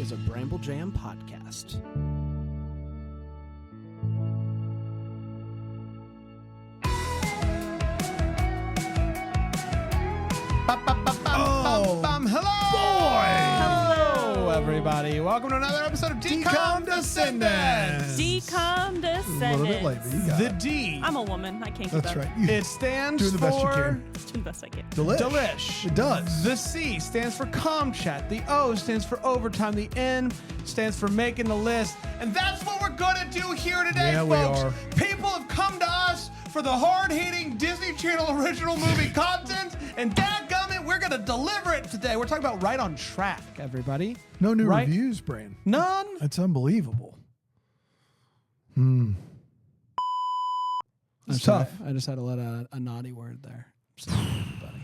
is a Bramble Jam podcast. Hello, everybody. Welcome to another episode of Decom Descendants. Decom Descendants. A little bit late, but you got The it. D. I'm a woman. I can't keep That's up. right. It stands Doing the best you for can. It's doing the best I can. Delish. It does. The C stands for ComChat. The O stands for overtime. The N stands for making the list. And that's what we're going to do here today, Yeah, we folks. are. People have come to us for the hard-hitting Disney Channel original movie content, and dadgummit, we're going to deliver it today. We're talking about Right on Track, everybody. No new Right? reviews, Brain. None? That's unbelievable. I'm It's sorry. tough. I just had to let a naughty word there. Sorry, everybody.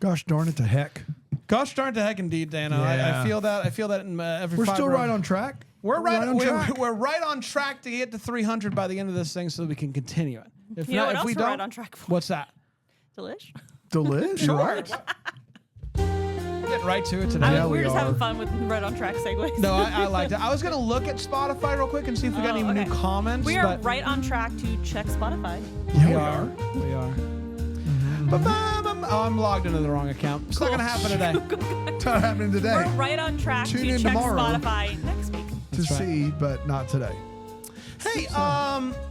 Gosh darn it to heck. Gosh darn to heck indeed, Dano. Yeah. I feel that. I feel that in every We're fiber still of- right on track. We're right on track. We're right on track to get to 300 by the end of this thing, so that we can continue it. If You know not, what if else we we're don't, right on track for? what's that? Delish. Delish. Sure. Right. Get right to it today. Yeah, We're we just are. having fun with right on track segues. No, I liked it. I was gonna look at Spotify real quick and see if we got any okay. new comments. We are but right on track to check Spotify. We are. We are. Oh, I'm logged into the wrong account. It's not gonna happen today. It's not happening today. We're right on track Tune to in check tomorrow. Spotify next week. to That's right. see, but not today. Hey,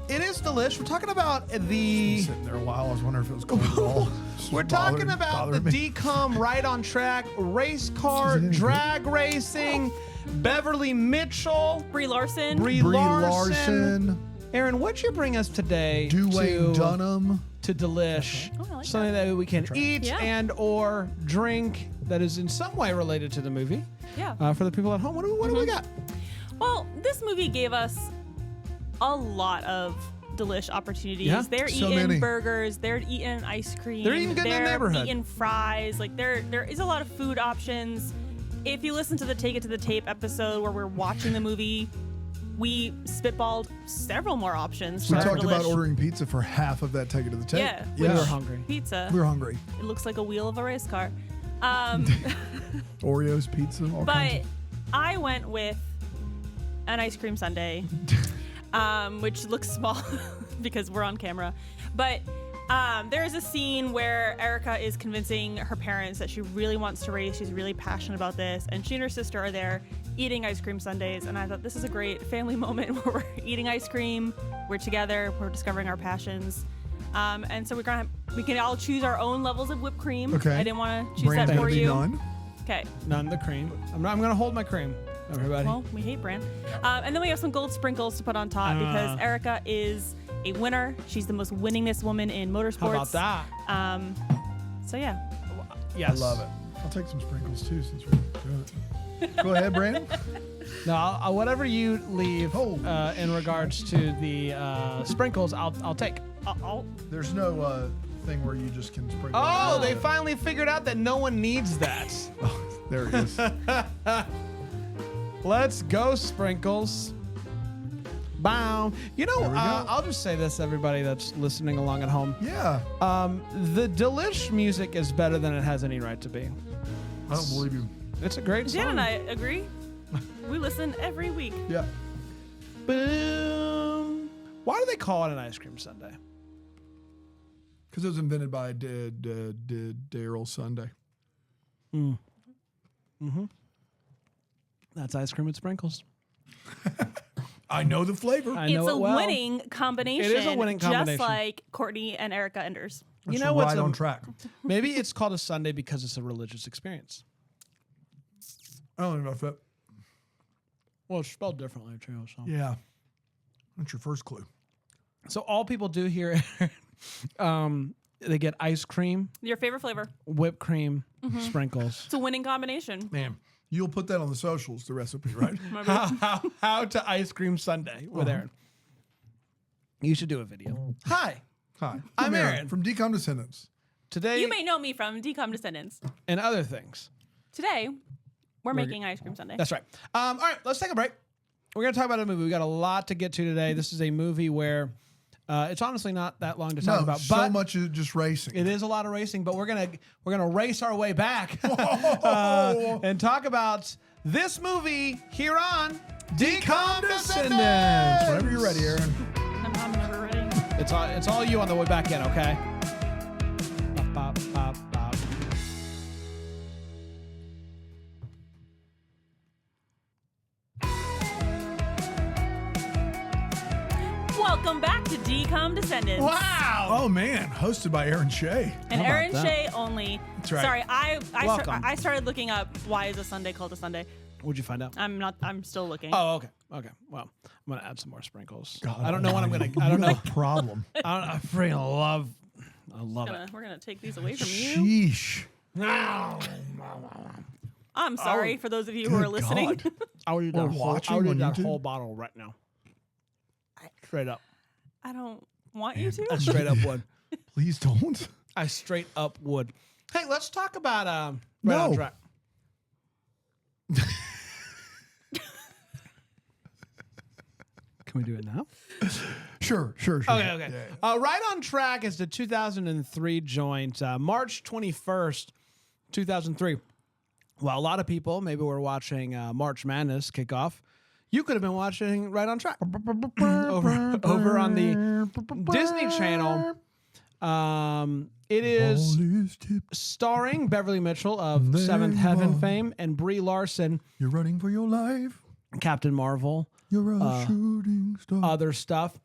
it is Delish. We're talking about the. Sitting there a while. I was wondering if it was going at all. We're talking about the Decom Right on Track race car Is it any drag racing. Beverly Mitchell, Brie Larson. Brie Brie Larson. Larson, Aaron, what'd you bring us today Dwayne to, Dunham. to Delish? Oh, I like Something that we can eat Yeah. and or drink that is in some way related to the movie. Yeah. For the people at home, what do we got? Well, this movie gave us a lot of delish opportunities. Yeah, They're so eating many. burgers, they're eating ice cream, They're eating good in the neighborhood. eating fries. Like there is a lot of food options. If you listen to the Take It to the Tape episode where we're watching the movie, we spitballed several more options. We for talked about delish. ordering pizza for half of that. Take it to the tape. Yeah, We Yeah. were hungry. pizza. We were hungry. It looks like a wheel of a race car. Oreos, pizza, all But kinds I went with an ice cream sundae, which looks small because we're on camera. But there is a scene where Erica is convincing her parents that she really wants to race. She's really passionate about this. And she and her sister are there eating ice cream sundaes. And I thought this is a great family moment where we're eating ice cream. We're together. We're discovering our passions. And so we can all choose our own levels of whipped cream. Okay. I didn't want to of. choose Brand that for will be you. none. Okay. None the cream. I'm going to hold my cream, everybody. Well, we hate Bran. And then we have some gold sprinkles to put on top because Erica is a winner. She's the most winningest woman in motorsports. How about that? So yeah. Yes. I love it. I'll take some sprinkles too since we're doing it. Go ahead, Brandon. No, whatever you leave Oh. in regards to the sprinkles, I'll take. There's no thing where you just can sprinkle. Oh, it. they finally figured out that no one needs that. Oh, there it is. Let's go, sprinkles. Bow. You know, There we go. I'll just say this, everybody that's listening along at home. Yeah. The Delish music is better than it has any right to be. I don't believe you. It's a great song. Jan and I agree. We listen every week. Yeah. Boom. Why do they call it an ice cream sundae? Because it was invented by Daryl Sunday. That's ice cream with sprinkles. I know the flavor. I know It's it a well. winning combination. It is a winning combination. Just like Courtney and Erica Enders. You That's know what's right on track. Maybe it's called a Sunday because it's a religious experience. I don't know if that. Well, it's spelled differently too. So, Yeah. That's your first clue. so all people do here, they get ice cream, Your favorite flavor. whipped cream, sprinkles. It's a winning combination. Man, you'll put that on the socials, the recipe, right? How to ice cream Sunday with Aaron. You should do a video. Hi, Hi. I'm Aaron. from Decom Descendants. today You may know me from Decom Descendants. and other things. Today, we're making ice cream sundae. That's right. All right, let's take a break. We're going to talk about a movie. We got a lot to get to today. This is a movie where it's honestly not that long to talk No, about, so but much is just racing. it is a lot of racing. But we're gonna race our way back and talk about this movie here on Decom Descendants. Whenever you're ready, Aaron. I'm never ready. It's all you on the way back in, okay? Bop, bop, bop, bop. Welcome back to Decom Descendants. Wow! Oh man, hosted by Aaron Shea. And How about Aaron that? Shea only. That's right. Sorry, Welcome. I started looking up why is a Sunday called a Sunday. What'd you find out? I'm still looking. Oh, okay. Okay. Well, I'm gonna add some more sprinkles. God, I don't know what I'm gonna. you I don't know. got a problem. I freaking love. I love it. We're gonna take these away from you. Sheesh. I'm sorry for those of you who are Good listening. God. I would eat Or that whole. watching I would on eat that YouTube? whole bottle right now. Straight up. I don't want you I to. straight up would. Please don't. I straight up would. Hey, let's talk about Right on No. Track. Can we do it now? Sure. Okay. Yeah. Right on Track is the 2003 joint, March 21st, 2003. Well, a lot of people maybe were watching March Madness kickoff. You could have been watching Right on Track over on the Disney Channel. It is starring Beverly Mitchell of Seventh Heaven fame and Brie Larson, You're running for your life. Captain Marvel, You're a shooting star. other stuff.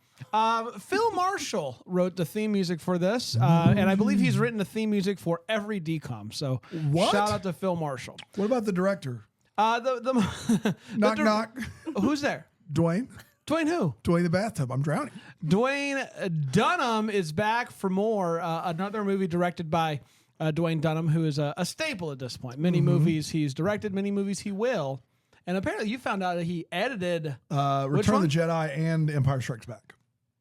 Phil Marshall wrote the theme music for this, and I believe he's written the theme music for every DCOM. So What? shout out to Phil Marshall. What about the director? The Knock, knock. Who's there? Dwayne. Dwayne who? Dwayne the bathtub. I'm drowning. Dwayne Dunham is back for more. Another movie directed by Dwayne Dunham, who is a staple at this point. Many movies he's directed, many movies he will. And apparently you found out that he edited. Return one? of the Jedi and Empire Strikes Back.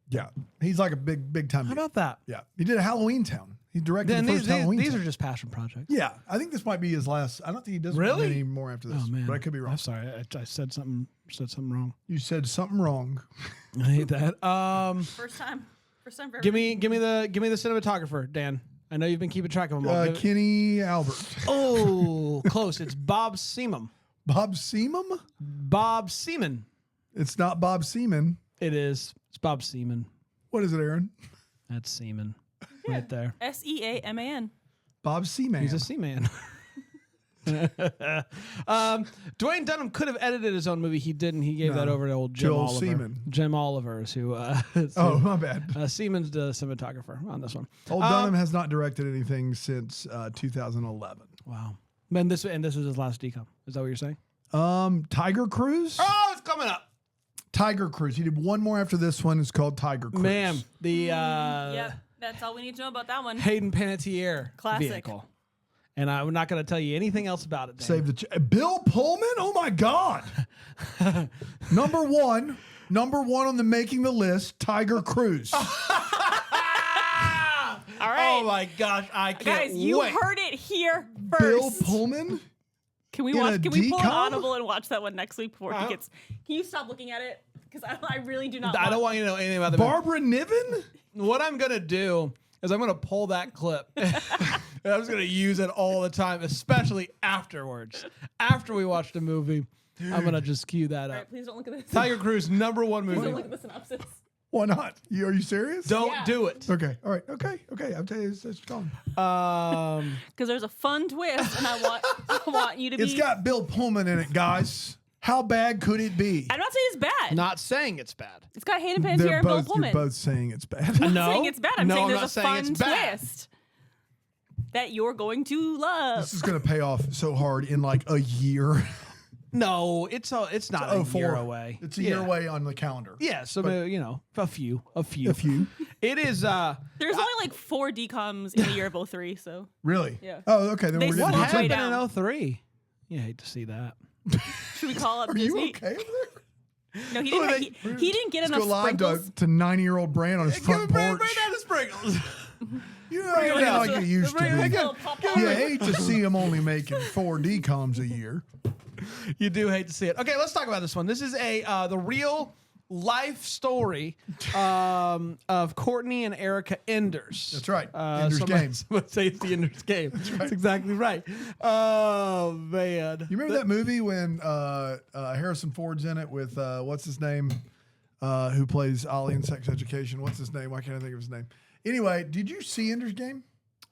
Yeah. He's like a big time. How about that? Yeah. He did Halloween Town. He directed Then the first Halloween these Town. are just passion projects. Yeah. I think this might be his last. I don't think he does Really? any more after this. Oh man, But I could be wrong. I'm sorry, I said something wrong. You said something wrong. I hate that. First time for give me the cinematographer, Dan. I know you've been keeping track of them all. Kenny Albert. Oh, close. It's Bob Seaman. Bob Seaman? Bob Seaman. It's not Bob Seaman. It is. It's Bob Seaman. What is it, Aaron? That's Seaman. Right there. SEAMAN. Bob Seaman. He's a Seaman. Dwayne Dunham could have edited his own movie. He didn't. He gave that over to old Jim Joel Oliver. Seaman. Jim Oliver's who. Oh, my bad. Seaman's the cinematographer on this one. Old Dunham has not directed anything since 2011. Wow. And this was his last decom. Is that what you're saying? Tiger Cruise? Oh, it's coming up. Tiger Cruise. He did one more after this one. It's called Tiger Cruise. Ma'am, the Yep, that's all we need to know about that one. Hayden Panettiere Classic. vehicle. And I'm not going to tell you anything else about it. Dan. Save the Bill Pullman? Oh my God. Number one on the making the list, Tiger Cruise. All right. Oh my gosh, I can't Guys, you wait. heard it here first. Bill Pullman? Can we in watch? a Can we pull an decom? audible and watch that one next week before he gets? Can you stop looking at it? Because I really do not. I don't want you to know anything about the movie. Barbara Niven? What I'm going to do is I'm going to pull that clip. And I'm just going to use it all the time, especially afterwards. After we watch the movie, I'm going to just cue that All up. right, please don't look at this. Tiger Cruise, #1 Please don't look movie. at the synopsis. Why not? Are you serious? Don't Yeah. do it. Okay. All right. Okay. I'll tell you. It's gone. Because there's a fun twist, and I want you to be. It's got Bill Pullman in it, guys. How bad could it be? I'm not saying it's bad. Not saying it's bad. It's got Hayden Panettiere and Bill Pullman. You're both saying it's bad. I'm No. not saying it's bad. I'm No, saying I'm there's not a saying fun it's bad. twist that you're going to love. This is going to pay off so hard in like a year. No, it's not a year away. It's a year away on the calendar. Yeah, so a few. A few. It is. There's only like 4 DComs in the year of 03, so Really? Yeah. Oh, okay. Then They we're What what getting way happened down. in 03? You hate to see that. should we call up Are Disney? you okay over there? No, he Who are didn't. He didn't get Let's enough go live sprinkles. to 90-year-old Brand on his front porch. Bring down the sprinkles. You know, you're not like you used to bring it be. down. You hate to see him only making 4 DComs a year. You do hate to see it. Okay, let's talk about this one. This is the real life story of Courtney and Erica Enders. That's right. Ender's Game. Let's say it's the Ender's Game. That's exactly right. Oh, man. You remember that movie when Harrison Ford's in it with, what's his name, who plays Ollie in Sex Education? What's his name? Why can't I think of his name? Anyway, did you see Ender's Game?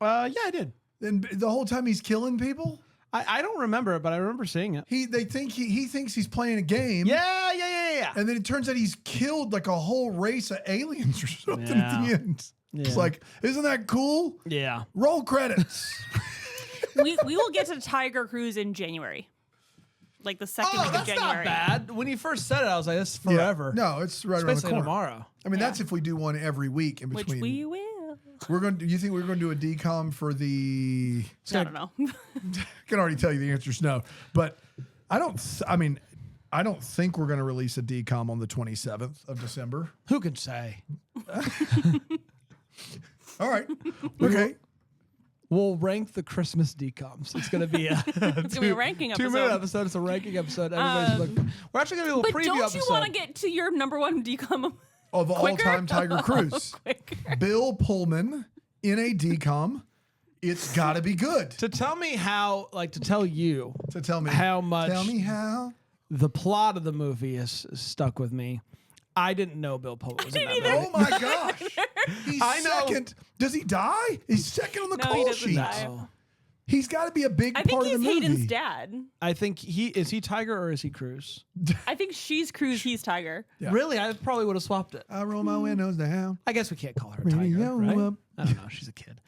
Yeah, I did. And the whole time he's killing people? I don't remember it, but I remember seeing it. He thinks he's playing a game. Yeah. And then it turns out he's killed like a whole race of aliens or something at Yeah. the end. It's Yeah. like, isn't that cool? Yeah. Roll credits. we will get to Tiger Cruise in January, like the second Oh, week of that's January. not bad. When you first said it, I was like, this is forever. Yeah. No, it's right It's around the basically corner. tomorrow. I mean, Yeah. that's if we do one every week in Which between. we will. You think we're going to do a decom for the? I don't know. I can already tell you the answer is no, but I don't think we're going to release a decom on the 27th of December. Who could say? All right. Okay. We'll rank the Christmas decoms. It's going to be a It's gonna be a ranking 2-minute episode. episode. It's a ranking episode. Everybody's looking. We're actually going to do a But preview don't you episode. want to get to your number one decom Of all quicker? time Tiger Cruise. quicker? Bill Pullman in a decom. It's got to be good. to tell me how, like, to tell you So tell me how much Tell me how. the plot of the movie is stuck with me. I didn't know Bill Pullman was in that didn't movie. Oh my gosh. He's I know. second. Does he die? He's second on the No, he call doesn't sheet. die. Oh. He's got to be a big I think part of he's the movie. Hayden's dad. I think is he Tiger or is he Cruz? I think she's Cruise, he's Tiger. Yeah. Really? I probably would have swapped it. I roll my windows down. I guess we can't call her Radio Tiger, right? up. I don't know. She's a kid.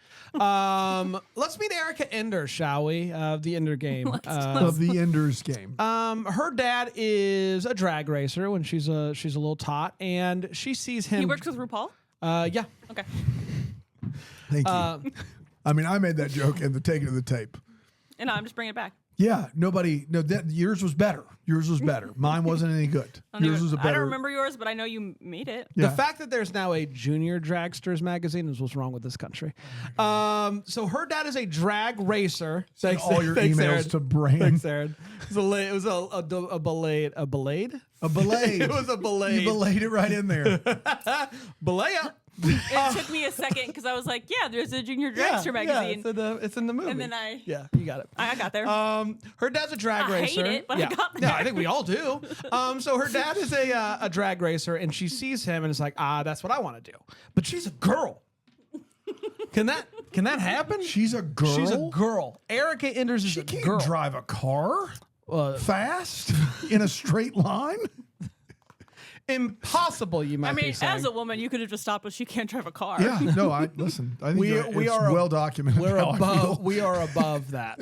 Let's meet Erica Ender, shall we? The Ender game. Of the Ender's Game. Her dad is a drag racer when she's a little tot, and she sees him. He works with RuPaul. Yeah. Okay. Thank you. I mean, I made that joke in the taking of the tape. And I'm just bringing it back. Yeah, yours was better. Yours was better. Mine wasn't any good. Yours was a better. I don't remember yours, but I know you made it. Yeah. The fact that there's now a junior dragsters magazine is what's wrong with this country. So her dad is a drag racer. Send all your Thanks, emails Aaron. to Bran. Thanks, Aaron. It was a belay. A belay. It was a belay. You belayed it right in there. Belaya. It took me a second because I was like, yeah, there's a junior dragster magazine. Yeah, it's in the movie. And then I you got it. got there. Her dad's a drag I hate racer. it, but I yeah. got Yeah, there. I think we all do. So her dad is a drag racer, and she sees him and is like, that's what I want to do. But she's a girl. Can that happen? She's a girl. She's a girl. Erica Enders is She a can't girl. drive a car fast in a straight line. Impossible, you might I be mean, saying. as a woman, you could have just stopped, but she can't drive a car. Yeah, no, I listen. I think We it's are well documented. We're how I above. feel. We are above that.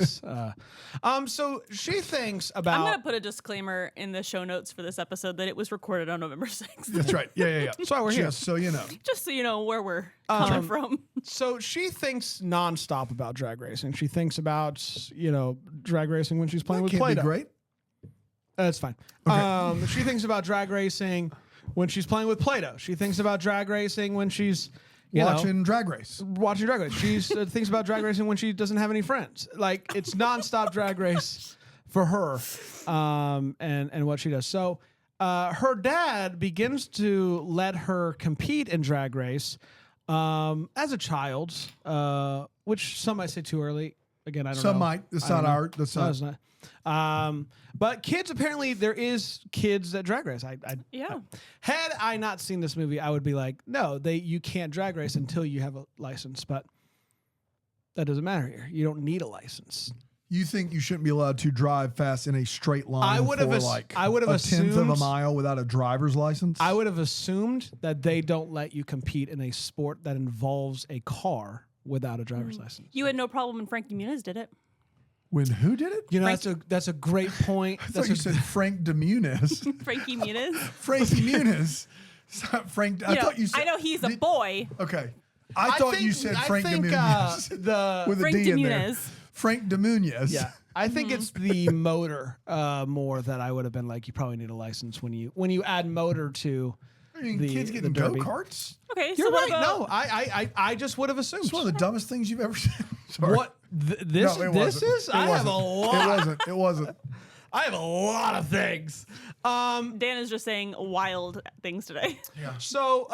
So she thinks about. I'm going to put a disclaimer in the show notes for this episode that it was recorded on November 6th. That's right. Yeah. That's why we're here. Just so you know. Just so you know where we're coming from. So she thinks nonstop about drag racing. She thinks about drag racing when she's playing with Can't be Play-Doh. great. That's fine. She thinks about drag racing when she's playing with Play-Doh. She thinks about drag racing when she's Watching Drag Race. watching Drag Race. She thinks about drag racing when she doesn't have any friends. Like it's nonstop Drag Race for her, and what she does. So her dad begins to let her compete in Drag Race as a child, which some might say too early. Again, I don't know. Some might. That's I don't not know. art. That's No, not. it's not. But kids, apparently, there is kids that drag race. Yeah. Had I not seen this movie, I would be like, no, you can't drag race until you have a license. But that doesn't matter here. You don't need a license. You think you shouldn't be allowed to drive fast in a straight line I would have for ass- like I would have a tenth of a assumed- mile without a driver's license? I would have assumed that they don't let you compete in a sport that involves a car without a driver's license. You had no problem when Frankie Muniz did it. When who did it? You know, that's a great point. I thought That's you a, said Frank DeMunis. Frankie Muniz. Frankie Muniz. It's not Frank. I thought you said. I know he's a boy. Okay. I thought you said Frank DeMunis. the with Frank a D in there. DeMunis. Frank DeMunis. Yeah, I think it's the motor more that I would have been like. You probably need a license when you add motor to. I mean, The- kids the getting derby. go-karts? Okay, You're so what right. about No, I just would have assumed. It's one of the dumbest things you've ever said. Sorry. What this No, it this wasn't. is? It I have a wasn't. lot. It wasn't. I have a lot of things. Dan is just saying wild things today. So,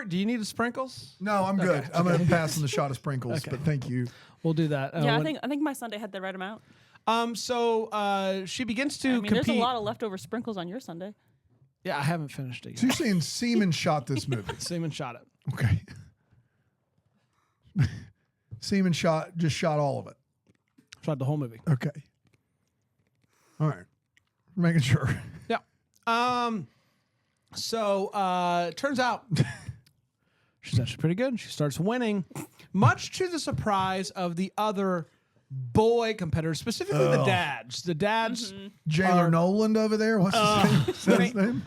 do you need the sprinkles? No, I'm good. I'm going to pass on the shot of sprinkles, but thank you. We'll do that. Yeah, I think my Sunday had the right amount. So she begins to compete. There's a lot of leftover sprinkles on your Sunday. Yeah, I haven't finished it So yet. you're saying Seaman shot this movie? Seaman shot it. Okay. Seaman shot all of it. Shot the whole movie. Okay. All right. Making sure. Yeah. So turns out she's actually pretty good. She starts winning, much to the surprise of the other boy competitors, specifically the dads. The dads. Jailer Noland over there. What's his name? Is that his name?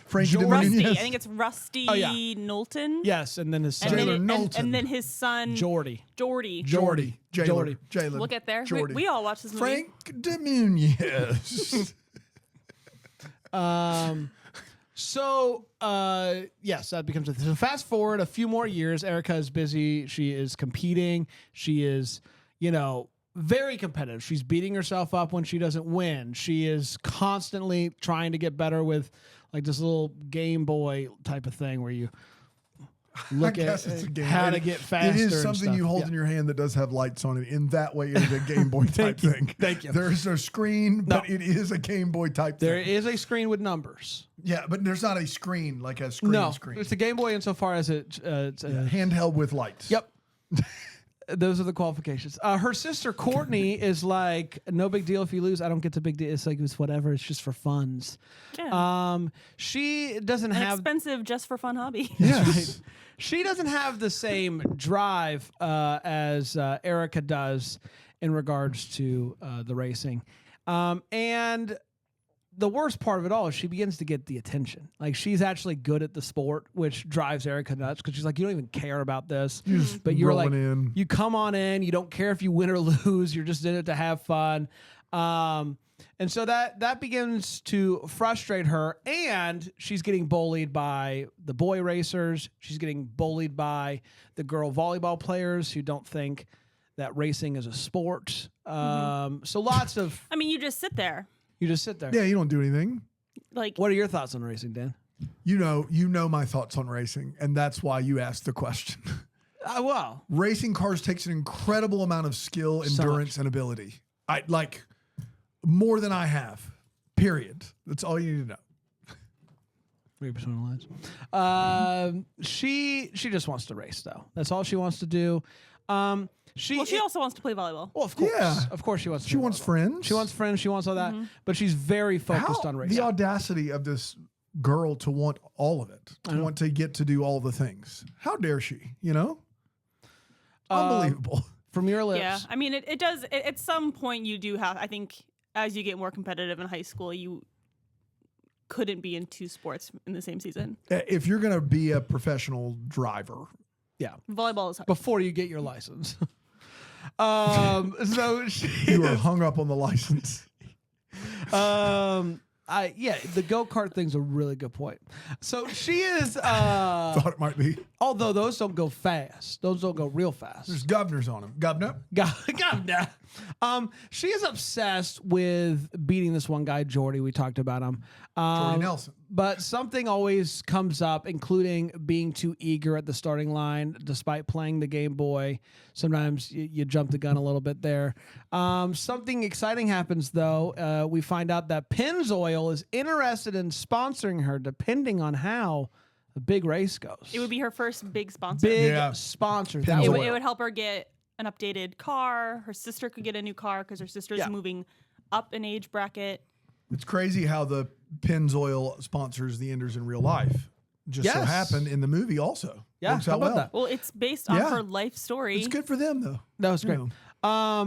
Frankie Rusty. Dominguez? I think it's Rusty Oh, Knowlton. Yes, and then his son. And then, Jailer and Knowlton. then his son Jordy. Jordy. Jordy. Jordy. Jailer. Look at there. Jordy. We all watched this movie. Frank Dominguez. So, yes, that becomes a thing. So fast forward a few more years. Erica is busy. She is competing. She is, very competitive. She's beating herself up when she doesn't win. She is constantly trying to get better with like this little Game Boy type of thing where you look at it's a game. how to get faster. It is and something stuff. you hold Yeah. in your hand that does have lights on it. In that way, it is a Game Boy type thing. Thank you. There's no screen, but it is a Game Boy type There thing. is a screen with numbers. Yeah, but there's not a screen like a screen. No, screen. it's a Game Boy insofar as it's Handheld with lights. Yep. Those are the qualifications. Her sister Courtney is like, no big deal if you lose. I don't get the big deal. It's like it's whatever. It's just for funds. Yeah. She doesn't An have. expensive just for fun hobby. Yes. She doesn't have the same drive as Erica does in regards to the racing, and the worst part of it all is she begins to get the attention. Like she's actually good at the sport, which drives Erica nuts because she's like, you don't even care about this, but you're like, rolling in. you come on in, you don't care if you win or lose, you're just in it to have fun. And so that begins to frustrate her, and she's getting bullied by the boy racers. She's getting bullied by the girl volleyball players who don't think that racing is a sport. So lots of I mean, you just sit there. you just sit there. Yeah, you don't do anything. Like, What are your thoughts on racing, Dan? You know my thoughts on racing, and that's why you asked the question. Well, Racing cars takes an incredible amount of skill, endurance, and ability. I like more than I have. Period. That's all you need to know. read between the lines. She just wants to race though. That's all she wants to do. She also wants to play volleyball. well, of course, Yeah. of course, she wants. To She do wants volleyball. friends. She wants friends. She wants all that, but she's very focused on racing. The audacity of this girl to want all of it, to want to get to do all the things. How dare she? Unbelievable. From your lips. Yeah, I mean, it does. At some point, you do have. I think as you get more competitive in high school, you couldn't be in two sports in the same season. If you're going to be a professional driver, Yeah. Volleyball is hard. Before you get your license. So she you are hung up on the license. the go-kart thing's a really good point. So she is Thought it might be. although those don't go fast. Those don't go real fast. There's governors on them. Governor. She is obsessed with beating this one guy, Jordy. We talked about him. Jordy Nelson. But something always comes up, including being too eager at the starting line, despite playing the Game Boy. Sometimes you jump the gun a little bit there. Something exciting happens, though. We find out that Pennzoil is interested in sponsoring her, depending on how the big race goes. It would be her first big sponsor. big Yeah. sponsor. Pennzoil. That It would- would help her get an updated car. Her sister could get a new car because her sister's moving up an age bracket. It's crazy how the Pennzoil sponsors the Enders in real life. Just so Yes. happened in the movie also. Yeah, Works how out about well. that? Well, it's based on Yeah. her life story. It's good for them though. That was great. Yeah.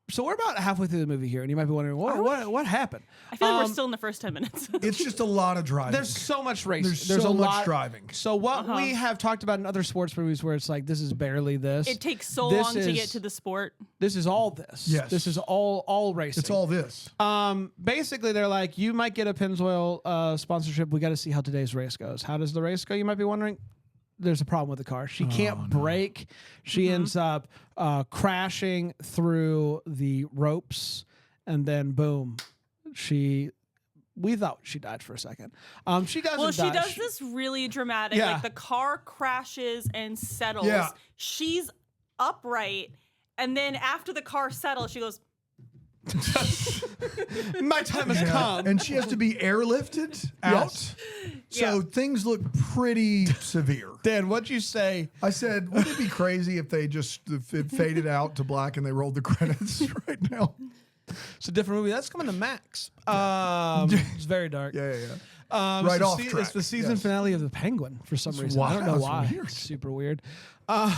So we're about halfway through the movie here, and you might be wondering, what happened? I feel like we're still in the first 10 minutes. It's just a lot of driving. There's so much racing. There's a so much lot driving. So what we have talked about in other sports movies, where it's like this is barely this. It takes so This long to get is- to the sport. This is all this. Yes. This is all racing. It's all this. Basically, they're like, you might get a Pennzoil sponsorship. We got to see how today's race goes. How does the race go? You might be wondering. There's a problem with the car. She can't brake. She ends up crashing through the ropes and then boom, we thought she died for a second. She doesn't. Well, she die. does this really dramatic. Yeah. Like the car crashes and settles. Yeah. She's upright, and then after the car settles, she goes. My time has come. And she has to be airlifted out. Yes. So Yeah. things look pretty severe. Dan, what'd you say? I said, would it be crazy if they just it faded out to black and they rolled the credits right now? It's a different movie. That's coming to Max. It's very dark. Yeah. Right Right it's off the, track, It's the season yes. finale of The Penguin for some reason. wild. I don't know That's why. weird. It's super weird. That's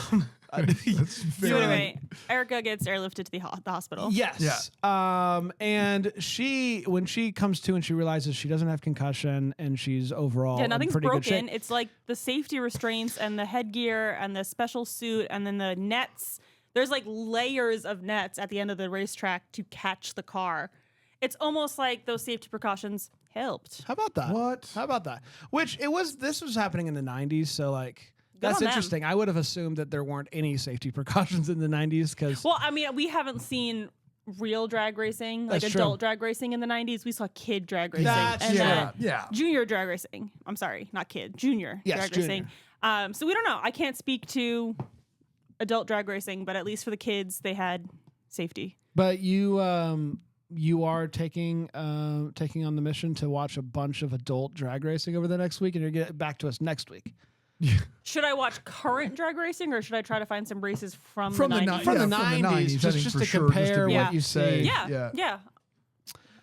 So very anyway, Erica gets airlifted to the hospital. Yes. And when she comes to and she realizes she doesn't have concussion and she's overall Yeah, in nothing's pretty good broken. shape. It's like the safety restraints and the headgear and the special suit and then the nets. There's like layers of nets at the end of the racetrack to catch the car. It's almost like those safety precautions helped. How about that? What? How about that? This was happening in the 90s, so like that's on them. interesting. I would have assumed that there weren't any safety precautions in the 90s because Well, I mean, we haven't seen real drag racing, like That's true. adult drag racing in the 90s. We saw kid drag racing. That's and true. then Yeah. junior drag racing. I'm sorry, not kid, junior Yes, drag junior. racing. So we don't know. I can't speak to adult drag racing, but at least for the kids, they had safety. But you are taking on the mission to watch a bunch of adult drag racing over the next week, and you're getting back to us next week. Should I watch current drag racing, or should I try to find some races from the 90s? ni- From yeah, the from 90s, 90s, I just think to for sure, compare to what you say- see. Yeah.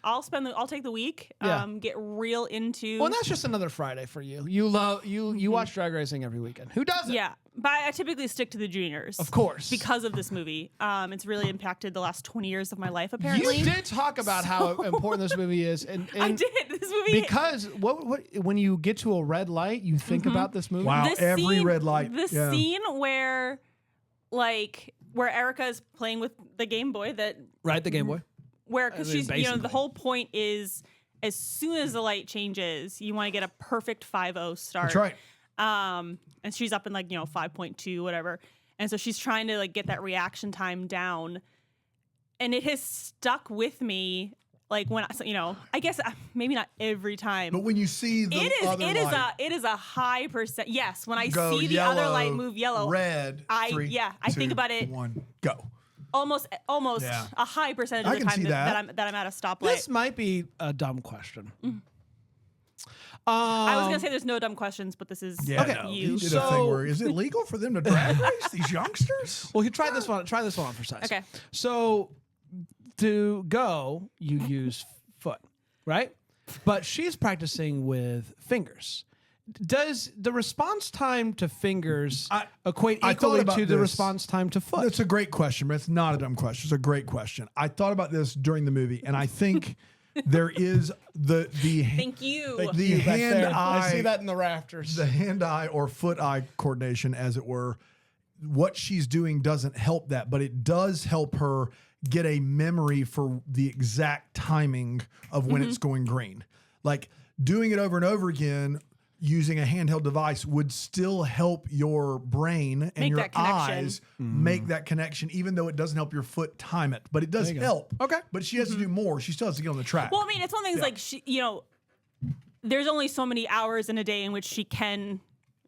I'll take the week. Yeah. Get real into. Well, that's just another Friday for you. You watch drag racing every weekend. Who doesn't? Yeah, but I typically stick to the juniors. Of course. Because of this movie. It's really impacted the last 20 years of my life, apparently. You did talk about how important this movie is, and I did. This movie. because what when you get to a red light, you think about this movie. Wow. the every scene, red light, The yeah. scene where Erica is playing with the Game Boy Right, the Game Boy. because mean, she's, the basically. whole point is as soon as the light changes, you want to get a perfect 5-0 start. That's right. And she's up in 5.2, whatever. And so she's trying to get that reaction time down. And it has stuck with me. When I guess maybe not every time. But when you see the other light it is a high percent. Yes, when I go see the yellow, other light move yellow, red, I 3, think 2, about it 1, go. almost Yeah. a high percentage I of the can time see that. I'm at a stoplight. This might be a dumb question. I was gonna say there's no dumb questions, but this is Okay. no. you. He did a So- thing where is it legal for them to drag race these youngsters? Well, you try this one. Try this one on for size. Okay. So to go, you use foot, right? But she's practicing with fingers. Does the response time to fingers equate I thought equally about to the this. response time to foot? That's a great question, but it's not a dumb question. It's a great question. I thought about this during the movie, and I think there is the Thank you. the You back there. hand-eye I see that in the rafters. the hand-eye or foot-eye coordination, as it were. What she's doing doesn't help that, but it does help her get a memory for the exact timing of when it's going green. Like doing it over and over again using a handheld device would still help your brain and Make your that connection. eyes make that connection, even though it doesn't help your foot time it. But it does you go. help. Okay. But she has to do more. She still has to get on the track. Well, I mean, it's one of the things there's only so many hours in a day in which she can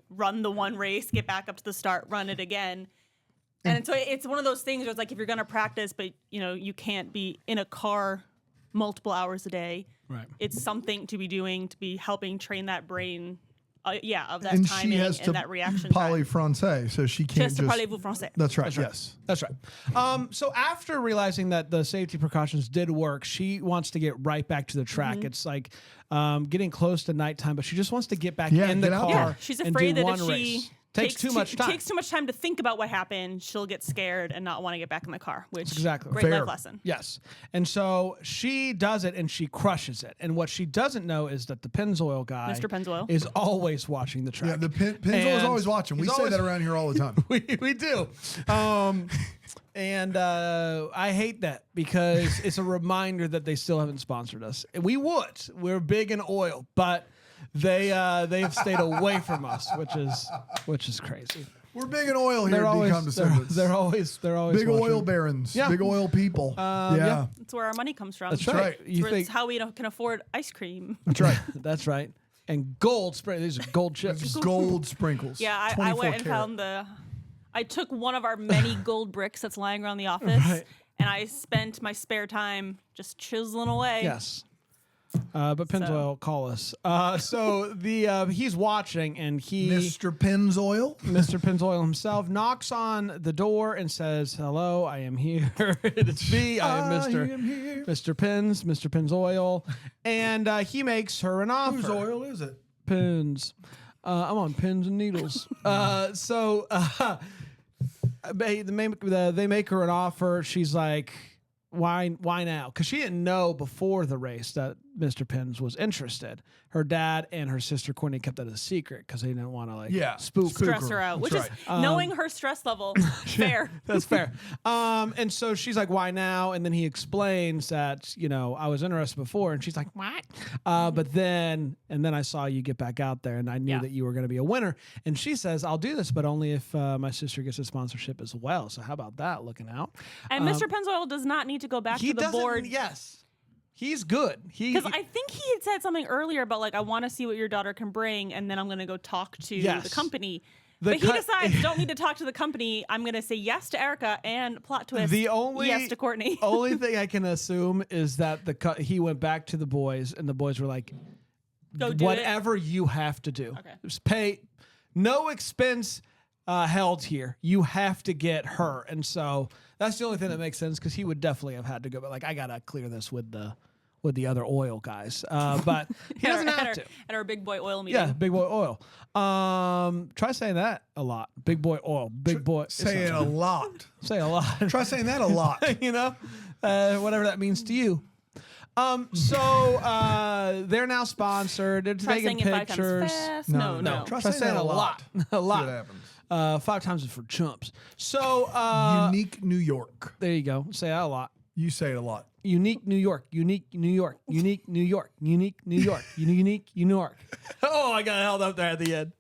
run the one race, get back up to the start, run it again. And so it's one of those things where it's like if you're going to practice, but you can't be in a car multiple hours a day. Right. It's something to be doing to be helping train that brain. Of that and timing she has and to that reaction parler time. français, so she can't Just to just. parlez-vous français. That's right. Yes. That's right. So after realizing that the safety precautions did work, she wants to get right back to the track. It's like getting close to nighttime, but she just wants to get back Yeah, in the get out car. there. Yeah, she's and afraid do that one if she race. Takes too much time. takes too much time to think about what happened, she'll get scared and not want to get back in the car. Which exactly great Fair. life lesson. Yes. And so she does it and she crushes it. And what she doesn't know is that the Pennzoil guy, Mr. Pennzoil. is always watching the track. Yeah, the Pennzoil is And always watching. We he's say always- that around here all the time. we do. And I hate that because it's a reminder that they still haven't sponsored us. We would. We're big in oil, but they've stayed away from us, which is crazy. We're big in oil here They're at always Decom Descendants. they're always big oil watching. barons. Yeah. Big oil people. yeah. That's where our money comes from. That's right. right. You It's think how we can afford ice cream. That's right. that's right. And gold spray. These are gold chips. Gold sprinkles. Yeah, I 24 went and karat. found I took one of our many gold bricks that's lying around the office, Right. and I spent my spare time just chiseling away. Yes. But Pennzoil, call us. So he's watching, and Mr. Pennzoil. Mr. Pennzoil himself knocks on the door and says, "Hello, I am here. It's me. I am Mr. Pennzoil," and he makes her an offer. Whose oil is it? Pins. I'm on pins and needles. They make her an offer. She's like, why now? Because she didn't know before the race that Mr. Pins was interested. Her dad and her sister Courtney kept that a secret because they didn't want to spook Stress her out, That's which is knowing her stress level. Fair. That's fair. And so she's like, why now? And then he explains that, I was interested before. And she's like, what? But then I saw you get back out there and I knew that you were going to be a winner. And she says, I'll do this, but only if my sister gets a sponsorship as well. So how about that? Looking out. And Mr. Pennzoil does not need to go back to the board. Yes. He's good. Because I think he had said something earlier about I want to see what your daughter can bring, and then I'm going to go talk to the company. But he decides, don't need to talk to the company. I'm going to say yes to Erica and plot twist. Yes to Courtney. Only thing I can assume is that he went back to the boys, and the boys were like, Go do whatever you have to do. Okay. Just pay, no expense held here. You have to get her. And so that's the only thing that makes sense because he would definitely have had to go, but I got to clear this with the other oil guys. But he doesn't have to. At our big boy oil meeting. Yeah, big boy oil. Try saying that a lot. Big boy oil. Big boy. Say it a lot. Say a lot. Try saying that a lot. Whatever that means to you. So they're now sponsored. They're Try taking saying it 5 pictures. times fast. No. Try Try saying saying that a lot. A See what lot. happens. 5 times is for chumps. So Unique New York. there you go. Say that a lot. You say it a lot. Unique New York. Unique New York. Unique New York. Unique New York. Unique New York. Oh, I got held up there at the end.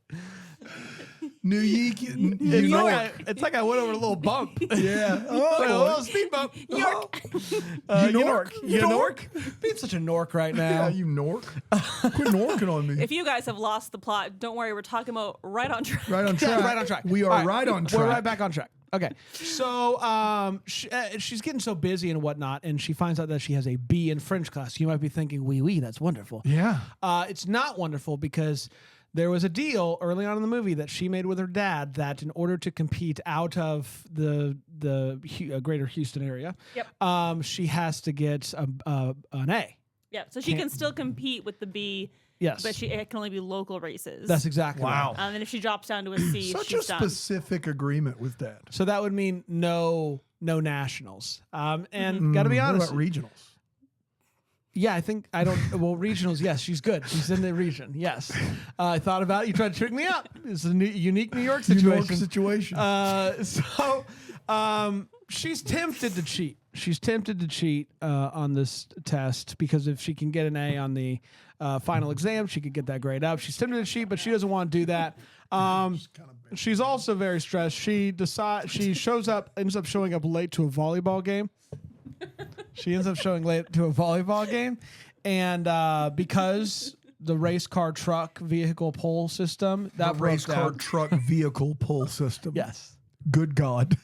New York. It's like I went over a little bump. Yeah. A little speed bump. New York. New York. Being such a Nork right now. Yeah, you Nork. Quit Norking on me. If you guys have lost the plot, don't worry. We're talking about right on track. Right on track. Right on track. We are All right on track. We're right back on track. Okay. So she's getting so busy and whatnot, and she finds out that she has a B in French class. You might be thinking, oui, that's wonderful. Yeah. It's not wonderful because there was a deal early on in the movie that she made with her dad that in order to compete out of the greater Houston area, she has to get an A. Yeah, so she can still compete with the B. Yes. But it can only be local races. That's exactly Wow. right. And if she drops down to a C, Such she's a done. specific agreement with that. So that would mean no nationals. And got to be honest. What about regionals? Yeah, I think regionals. Yes, she's good. She's in the region. Yes, I thought about it. You tried to trick me out. It's a unique New York situation. New York situation. She's tempted to cheat. She's tempted to cheat on this test because if she can get an A on the final exam, she could get that grade up. She's tempted to cheat, but she doesn't want to do that. She's also very stressed. She ends up showing up late to a volleyball game. She ends up showing late to a volleyball game, and because the race car truck vehicle pull system that broke race car down. truck vehicle pull system. Yes, Good God.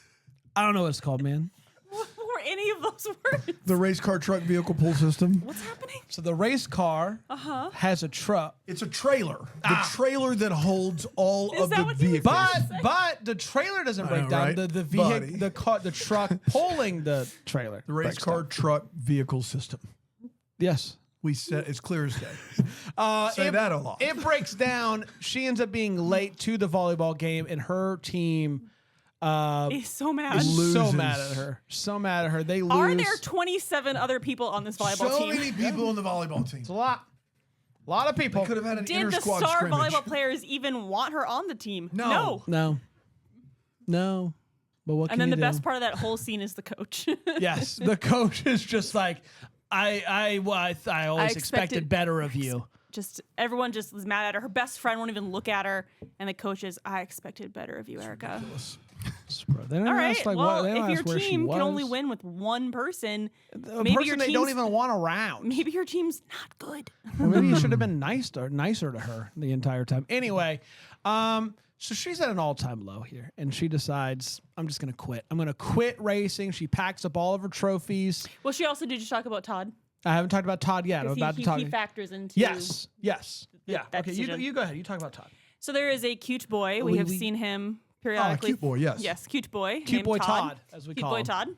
I don't know what it's called, man. What were any of those words? The race car truck vehicle pull system. What's happening? So the race car has a truck, It's a trailer. The trailer that holds all of that the what you were vehicles. but the trailer doesn't break know, down. right? The Buddy. vehicle, the truck pulling the trailer. The race breaks car down. truck vehicle system. Yes. We said it's clear as day. Say it- that a lot. It breaks down. She ends up being late to the volleyball game, and her team He's so mad. is so Loses. mad at her. So mad at her. They lose. Are there 27 other people on this volleyball So team? many people on the volleyball team. It's a lot. A lot of people. They could have had an Did inter the squad star scrimmage. volleyball players even want her on the team? No. No. But what can And then you the do? best part of that whole scene is the coach. Yes, the coach is just like, I always expected expected- better of you. just everyone just was mad at her. Her best friend won't even look at her, and the coach is, I expected better of you, Erica. They don't All right. ask, like, Well, what, they don't if your ask where she team can only was. win with one person, A maybe person your they team's don't even want around. maybe your team's not good. Or maybe you should have been nicer to her the entire time. Anyway, so she's at an all-time low here, and she decides, I'm just going to quit. I'm going to quit racing. She packs up all of her trophies. Well, she also did just talk about Todd. I haven't talked about Todd yet. I'm 'Cause about to talk. he factors into Yes. Yeah. that Okay, decision. you go ahead. You talk about Todd. So there is a cute boy. We have seen him periodically. cute boy, yes. Yes, cute boy. Cute named boy Todd, as we cute call boy him. Todd. Is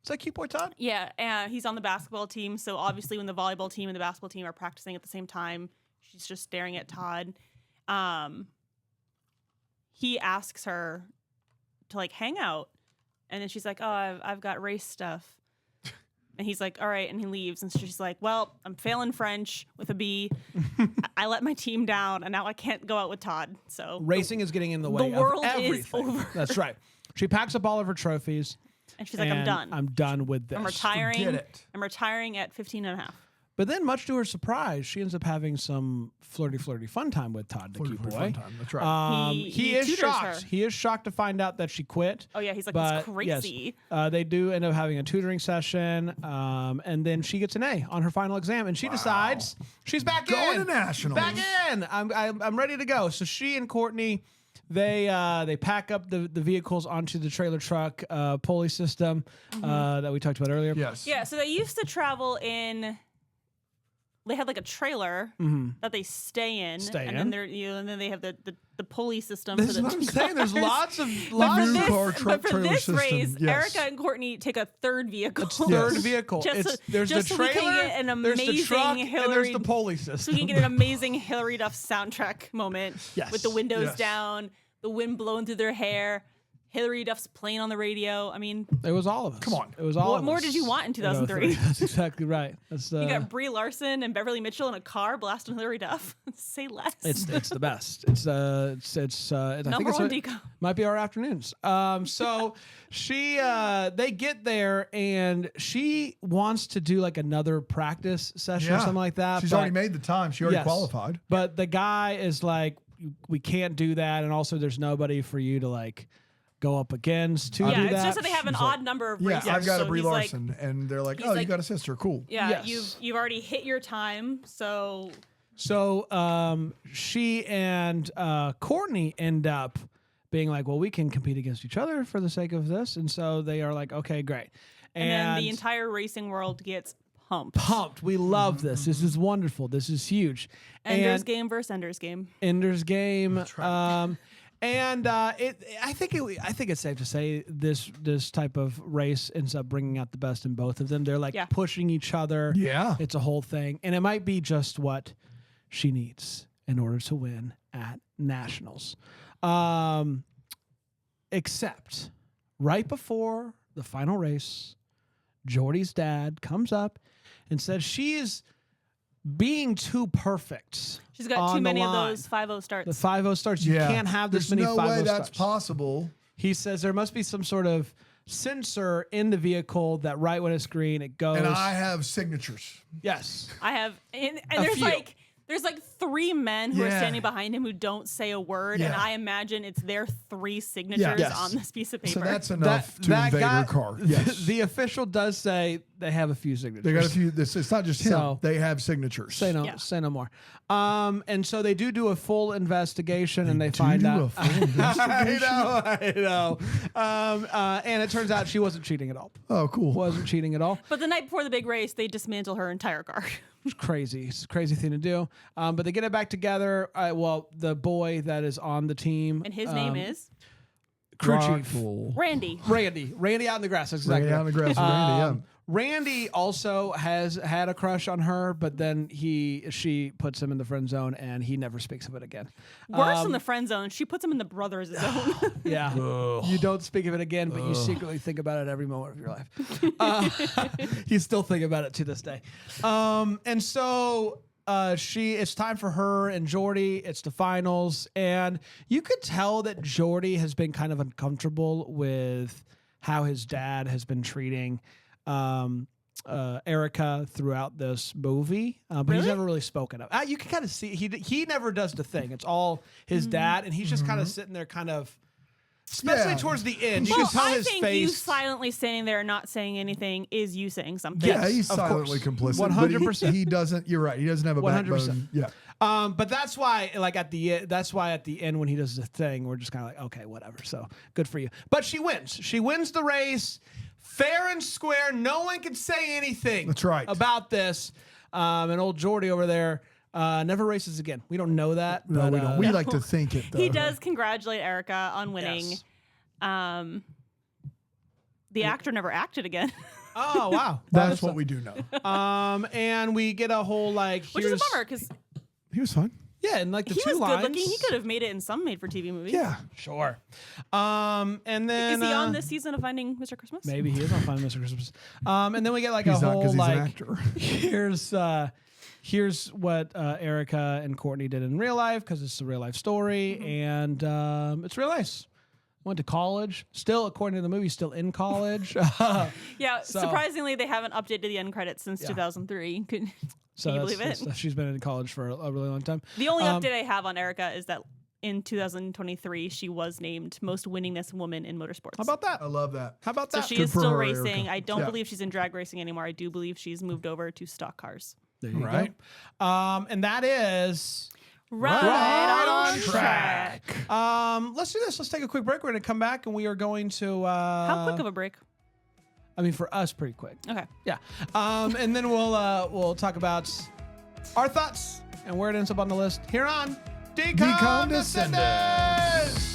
that cute boy Todd? Yeah, and he's on the basketball team. So obviously, when the volleyball team and the basketball team are practicing at the same time, she's just staring at Todd. He asks her to like hang out, and then she's like, "Oh, I've got race stuff." And he's like, all right. And he leaves. And she's like, well, I'm failing French with a B. I let my team down, and now I can't go out with Todd. So Racing is getting in the way world of is everything. over. That's right. She packs up all of her trophies. And she's like, I'm and done. I'm done with this. I'm retiring. Forget it. I'm retiring at 15 and a half. But then, much to her surprise, she ends up having some flirty fun time with Todd, the cute boy. Fun time. That's right. He is tutors shocked. her. He is shocked to find out that she quit. Oh, yeah. He's like, But that's yes, crazy. they do end up having a tutoring session, and then she gets an A on her final exam, and she decides she's back Going in. to nationals. Back in. I'm ready to go. So she and Courtney, they pack up the vehicles onto the trailer truck pulley system that we talked about earlier. Yes. Yeah. So they used to travel in. They had like a trailer that they stay in, Stay and in. then and then they have the pulley system. This for is the what I'm saying. There's cars. lots of But for New this, car, truck, but for trailer this system, race, yes. Erica and Courtney take a third vehicle. third vehicle. There's just the so we trailer, can get an there's the amazing truck, and there's Hillary. the pulley So system. we can get an amazing Hillary Duff soundtrack moment Yes. with the windows Yes. down, the wind blowing through their hair, Hillary Duff's playing on the radio. I mean, It was all of us. Come on. It was all what of more us. did you want in 03. 2003? That's exactly right. That's You got Brie Larson and Beverly Mitchell in a car blasting Hillary Duff. Say less. it's the best. It's I think Number it's one our- deco. might be our afternoons. So they get there and she wants to do like another practice session or something like that. She's but- already made the time. She already Yes. qualified. But the guy is like, we can't do that, and also there's nobody for you to like go up against to Yeah, do it's that. just that they have an odd number of Yeah, races. I've got so a Brie he's like, Larson, and they're like, he's "Oh, you like- got a sister? Cool." yeah, Yes. you've already hit your time, so So she and Courtney end up being like, well, we can compete against each other for the sake of this. And so they are like, okay, great. and then the entire racing world gets pumped. pumped. We love this. This is wonderful. This is huge. Ender's And Game versus Ender's Game. Ender's Game. right. I think it's safe to say this type of race ends up bringing out the best in both of them. They're like Yeah. pushing each other. Yeah. It's a whole thing. And it might be just what she needs in order to win at nationals. Except right before the final race, Jordy's dad comes up and says she is being too perfect. She's got on too the many of line. those 5-0 The starts. 5-0 starts. You Yeah. can't have this There's many no 5-0 way starts. that's possible. He says there must be some sort of sensor in the vehicle that right when it's green, it goes. And I have signatures. yes. I have, and A there's few. there's like 3 men who are Yeah. standing behind him who don't say a word, and Yeah. I imagine it's their 3 signatures Yes. on this piece of paper. So that's enough to invade her car. Yes. The official does say they have a few signatures. They got a few. It's not just him. So- They have signatures. Say no, Yeah. say no more. And so they do a full investigation, and they Do find a out. full investigation? I know. And it turns out she wasn't cheating at all. Oh, cool. Wasn't cheating at all. But the night before the big race, they dismantle her entire car. It's crazy. It's a crazy thing to do. But they get it back together. Well, the boy that is on the team. And his name is crew chief. Rockful. Randy. Randy out in the grass. That's exactly Randy out in the grass with Randy, yeah. Randy also has had a crush on her, but then she puts him in the friend zone, and he never speaks of it again. Worse than the friend zone, she puts him in the brothers zone. Yeah, you don't speak of it again, but you secretly think about it every moment of your life. You still think about it to this day. And so it's time for her and Jordy. It's the finals, and you could tell that Jordy has been kind of uncomfortable with how his dad has been treating Erica throughout this movie, but he's Really? never really spoken of. You can kind of see he never does the thing. It's all his dad, and he's just kind of sitting there, kind of, especially Yeah. towards the end. You Well, can tell I his think you face. silently standing there and not saying anything is you saying something. Yeah, Yes, he's of silently course. complicit. 100%. He doesn't. You're right. He doesn't have a 100%. backbone. Yeah. But that's why, like at the end when he does the thing, we're just kind of like, okay, whatever. So good for you. But she wins. She wins the race, fair and square. No one can say anything. That's right. About this. And old Jordy over there never races again. We don't know that. No, but, we don't. We like to think it though. He does congratulate Erica on winning. Yes. The actor never acted again, Oh wow, That's what we do know. And we get a whole like. which is a here's- bummer because He was fine. Yeah, and like the he two was lines. good looking. He could have made it in some made-for-TV movie. Yeah. Sure. And then Is he on this season of Finding Mr. Christmas? Maybe he is on Finding Mr. Christmas. And then we get like He's a not whole because he's like an actor. here's what Erica and Courtney did in real life because it's a real life story and it's real nice. Went to college. Still, according to the movie, still in college. Yeah. So- Surprisingly, they haven't updated the end credits since Yeah. 2003. Can So you that's- believe it? that's- she's been in college for a really long time. The only update I have on Erica is that in 2023, she was named most winningest woman in motorsports. How about that? I love that. How about So that? she Good is for still her, racing. Erica. I don't Yeah. believe she's in drag racing anymore. I do believe she's moved over to stock cars. There you Right. go. And that is Right on track. Let's do this. Let's take a quick break. We're going to come back and we are going to. How quick of a break? I mean, for us, pretty quick. Okay. Yeah. And then we'll talk about our thoughts and where it ends up on the list here on Decom Descendants.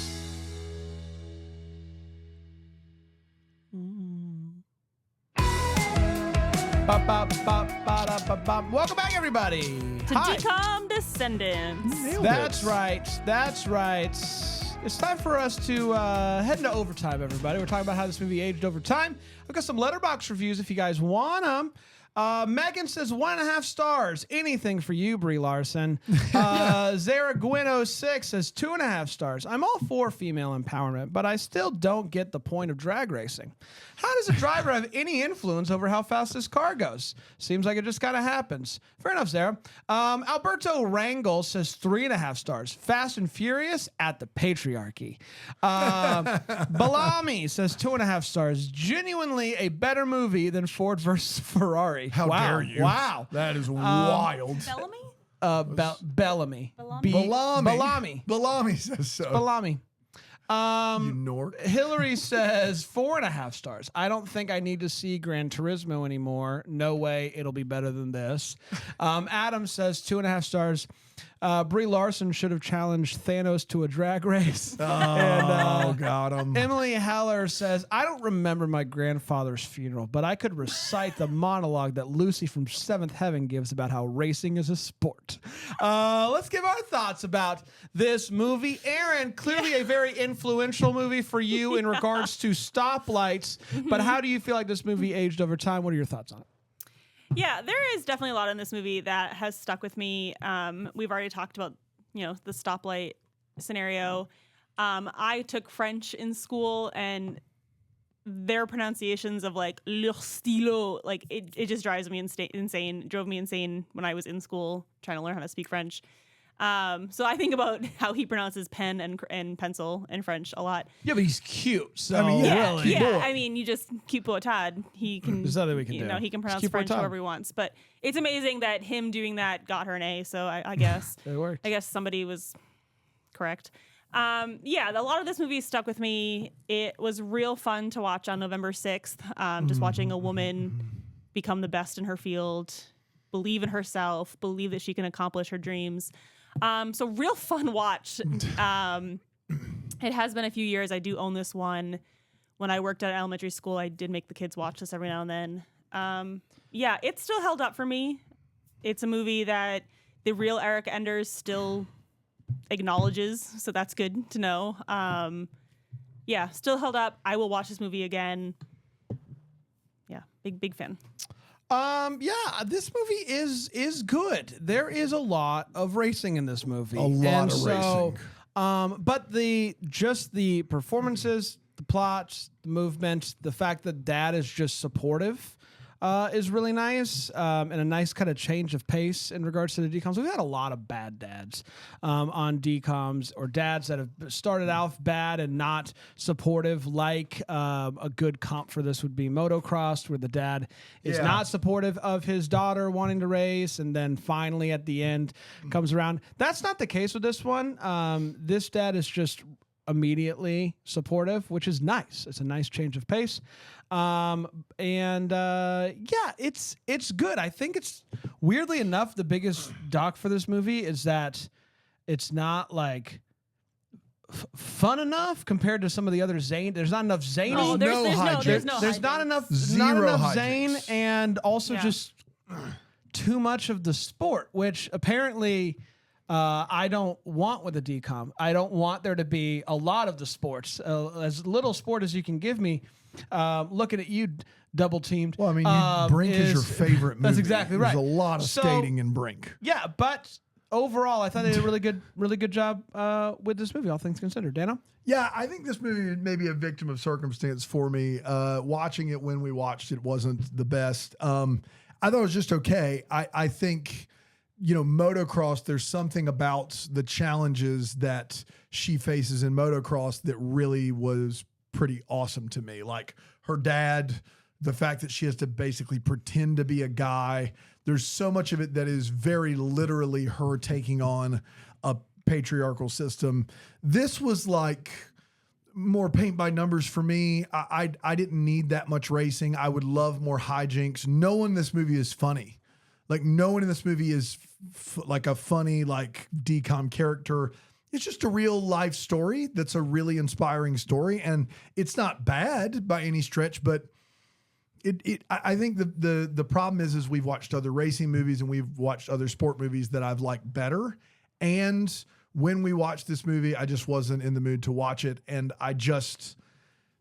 Welcome back, everybody. To Hi. Decom Descendants. That's right. That's right. It's time for us to head into overtime, everybody. We're talking about how this movie aged over time. I've got some letterbox reviews if you guys want them. Megan says 1.5 stars. Anything for you, Brie Larson. Zaraguino6 says 2.5 stars. I'm all for female empowerment, but I still don't get the point of drag racing. How does a driver have any influence over how fast this car goes? Seems like it just kind of happens. Fair enough, Zara. Alberto Rangel says 3.5 stars. Fast and Furious at the patriarchy. Balami says 2.5 stars. Genuinely a better movie than Ford versus Ferrari. How wow. dare you? Wow. That is wild. Bellamy? Bellamy. Bellamy. Bellamy. Bellamy says so. Bellamy. You Nord. Hillary says 4.5 stars. I don't think I need to see Gran Turismo anymore. No way it'll be better than this. Adam says 2.5 stars. Brie Larson should have challenged Thanos to a drag race. Oh, got him. Emily Haller says, I don't remember my grandfather's funeral, but I could recite the monologue that Lucy from Seventh Heaven gives about how racing is a sport. Let's give our thoughts about this movie. Aaron, clearly a very influential movie for you in regards to stoplights, but how do you feel like this movie aged over time? What are your thoughts on it? Yeah, there is definitely a lot in this movie that has stuck with me. We've already talked about, the stoplight scenario. I took French in school, and their pronunciations of like leur stylo, like it just drives me insane. Drove me insane when I was in school trying to learn how to speak French. So I think about how he pronounces pen and pencil in French a lot. Yeah, but he's cute. So I mean, yeah. really. Yeah, I mean, you just keep Poitad. He can. There's nothing we can do. He can pronounce keep French Poitad. however he wants. But it's amazing that him doing that got her an A. So I guess It worked. I guess somebody was correct. Yeah, a lot of this movie stuck with me. It was real fun to watch on November 6th. Just watching a woman become the best in her field, believe in herself, believe that she can accomplish her dreams. So real fun watch. It has been a few years. I do own this one. When I worked at elementary school, I did make the kids watch this every now and then. Yeah, it's still held up for me. It's a movie that the real Eric Enders still acknowledges, so that's good to know. Yeah, still held up. I will watch this movie again. Yeah, big fan. Yeah, this movie is good. There is a lot of racing in this movie. A lot of racing. But the performances, the plots, the movement, the fact that dad is just supportive. is really nice, and a nice kind of change of pace in regards to the DComs. We've had a lot of bad dads on DComs, or dads that have started off bad and not supportive. Like a good comp for this would be Motocross, where the dad is not supportive of his daughter wanting to race, and then finally at the end comes around. That's not the case with this one. This dad is just immediately supportive, which is nice. It's a nice change of pace. It's good. I think it's weirdly enough, the biggest dock for this movie is that it's not like fun enough compared to some of the other zany. There's not enough zany. Oh, there's no There's not hijinks. enough Zero zane, hijinks. and also Yeah. just too much of the sport, which apparently I don't want with a DCOM. I don't want there to be a lot of the sports, as little sport as you can give me. Looking at you, double teamed. Well, I mean, Brink is your favorite movie. That's exactly right. There's a lot of So- skating in Brink. Yeah, but overall, I thought they did a really good job with this movie, all things considered. Dano? Yeah, I think this movie may be a victim of circumstance for me. Watching it when we watched it wasn't the best. I thought it was just okay. I think, motocross, there's something about the challenges that she faces in motocross that really was pretty awesome to me. Like her dad, the fact that she has to basically pretend to be a guy. There's so much of it that is very literally her taking on a patriarchal system. This was like more paint by numbers for me. I didn't need that much racing. I would love more hijinks. No one in this movie is funny. Like no one in this movie is like a funny like DCOM character. It's just a real life story that's a really inspiring story, and it's not bad by any stretch, but I think the problem is we've watched other racing movies and we've watched other sport movies that I've liked better. And when we watched this movie, I just wasn't in the mood to watch it. And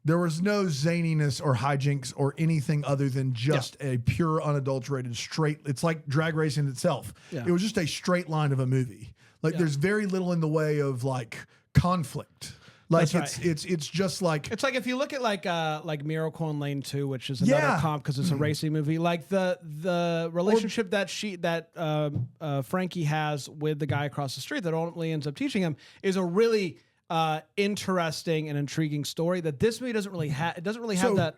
there was no zaniness or hijinks or anything other than just a pure, unadulterated, straight. It's like drag racing itself. Yeah. It was just a straight line of a movie. Like there's very little in the way of like conflict. Like That's it's just like it's like if you look at like Miracle in Lane 2, which is another comp because it's a racing movie. Like the relationship that Frankie has with the guy across the street that ultimately ends up teaching him is a really interesting and intriguing story that this movie doesn't really have. It doesn't really have that.